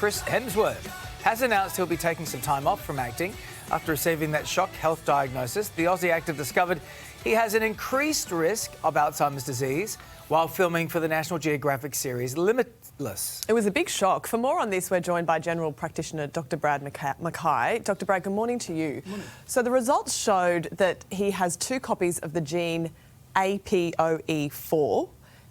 Chris Hemworth has announced he'll be taking some time off from acting after receiving that shock health diagnosis. The Aussie actor discovered he has an increased risk of Alzheimer's disease while filming for the National Geographic series Limitless. It was a big shock. For more on this, we're joined by general practitioner Dr. Brad Mackay. Dr. Brad, good morning to you. Good morning. So the results showed that he has 2 copies of the gene APOE4.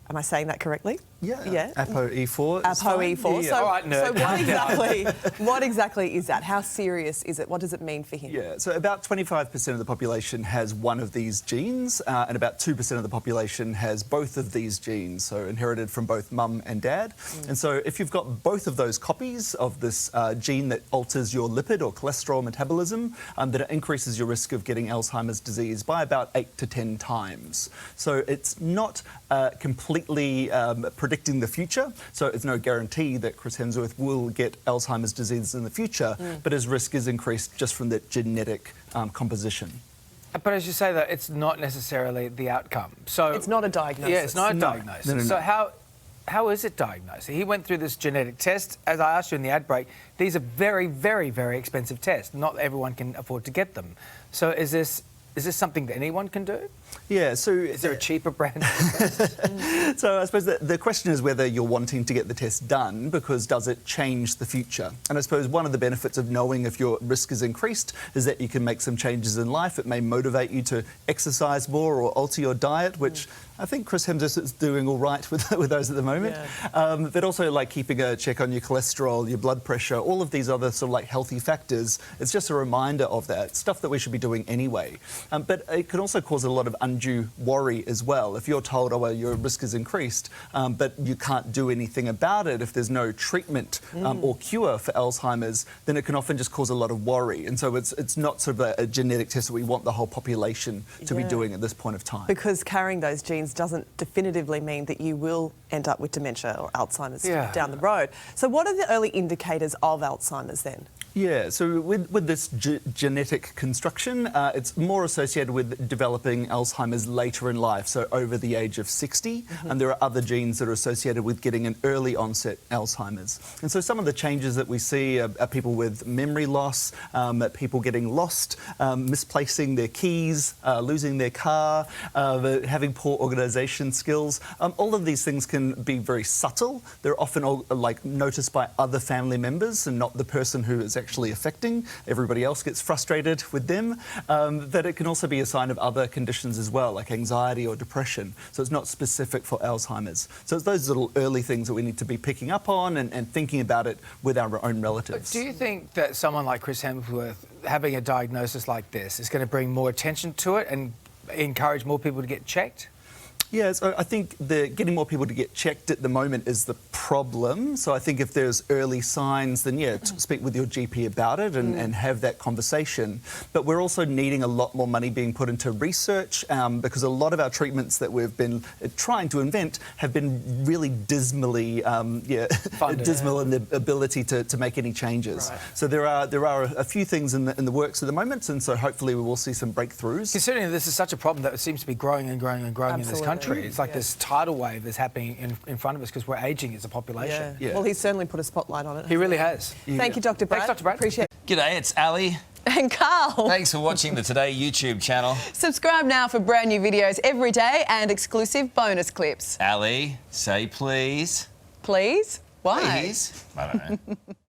Am I saying that correctly? Yeah. APOE4. APOE4. Yeah. So, All right, nerd. what exactly is that? How serious is it? What does it mean for him? Yeah, so about 25% of the population has one of these genes, and about 2% of the population has both of these genes, so inherited from both mum and dad. And so if you've got both of those copies of this gene that alters your lipid or cholesterol metabolism, then it increases your risk of getting Alzheimer's disease by about 8 to 10 times. So it's not completely predicting the future, so it's no guarantee that Chris Hemsworth will get Alzheimer's disease in the future, but his risk is increased just from that genetic composition. But as you say, though, it's not necessarily the outcome. So It's not a diagnosis. Yeah, it's not a diagnosis. No. So how is it diagnosed? He went through this genetic test. As I asked you in the ad break, these are very, very, very expensive tests. Not everyone can afford to get them. So is this something that anyone can do? Yeah, so... Is there a cheaper brand? So I suppose the question is whether you're wanting to get the test done because does it change the future? And I suppose one of the benefits of knowing if your risk is increased is that you can make some changes in life. It may motivate you to exercise more or alter your diet, which I think Chris Hemsworth is doing all right with those at the moment. Yeah. But also like keeping a check on your cholesterol, your blood pressure, all of these other sort of like healthy factors. It's just a reminder of that, stuff that we should be doing anyway. But it can also cause a lot of undue worry as well. If you're told, oh, well, your risk is increased, but you can't do anything about it, if there's no treatment or cure for Alzheimer's, then it can often just cause a lot of worry. And so it's not sort of a genetic test that we want the whole population to be doing at this point of time. Because carrying those genes doesn't definitively mean that you will end up with dementia or Alzheimer's down the road. So what are the early indicators of Alzheimer's then? Yeah, so with this genetic construction, it's more associated with developing Alzheimer's later in life, so over the age of 60, and there are other genes that are associated with getting an early onset Alzheimer's. And so some of the changes that we see are people with memory loss, people getting lost, misplacing their keys, losing their car, having poor organisation skills. All of these things can be very subtle. They're often all, like noticed by other family members and not the person who is actually affecting. Everybody else gets frustrated with them. But it can also be a sign of other conditions as well, like anxiety or depression. So it's not specific for Alzheimer's. So it's those little early things that we need to be picking up on and thinking about it with our own relatives. Do you think that someone like Chris Hemsworth having a diagnosis like this is going to bring more attention to it and encourage more people to get checked? Yeah, so I think getting more people to get checked at the moment is the problem. So I think if there's early signs, then yeah, speak with your GP about it and have that conversation. But we're also needing a lot more money being put into research because a lot of our treatments that we've been trying to invent have been really dismally dismal in the ability to make any changes. Right. So there are a few things in the works at the moment, and so hopefully we will see some breakthroughs. Considering this is such a problem that seems to be growing and growing and growing in this country. It's like this tidal wave that's happening in front of us because we're ageing as a population. Yeah. Well, he's certainly put a spotlight on it. He really has. Thank you, Dr. Brad. Thanks, Dr. Brad. Appreciate it. G'day, it's Ali. And Carl. Thanks for watching the Today YouTube channel. Subscribe now for brand new videos every day and exclusive bonus clips. Ali, say please. Please? Why? Please? I don't know.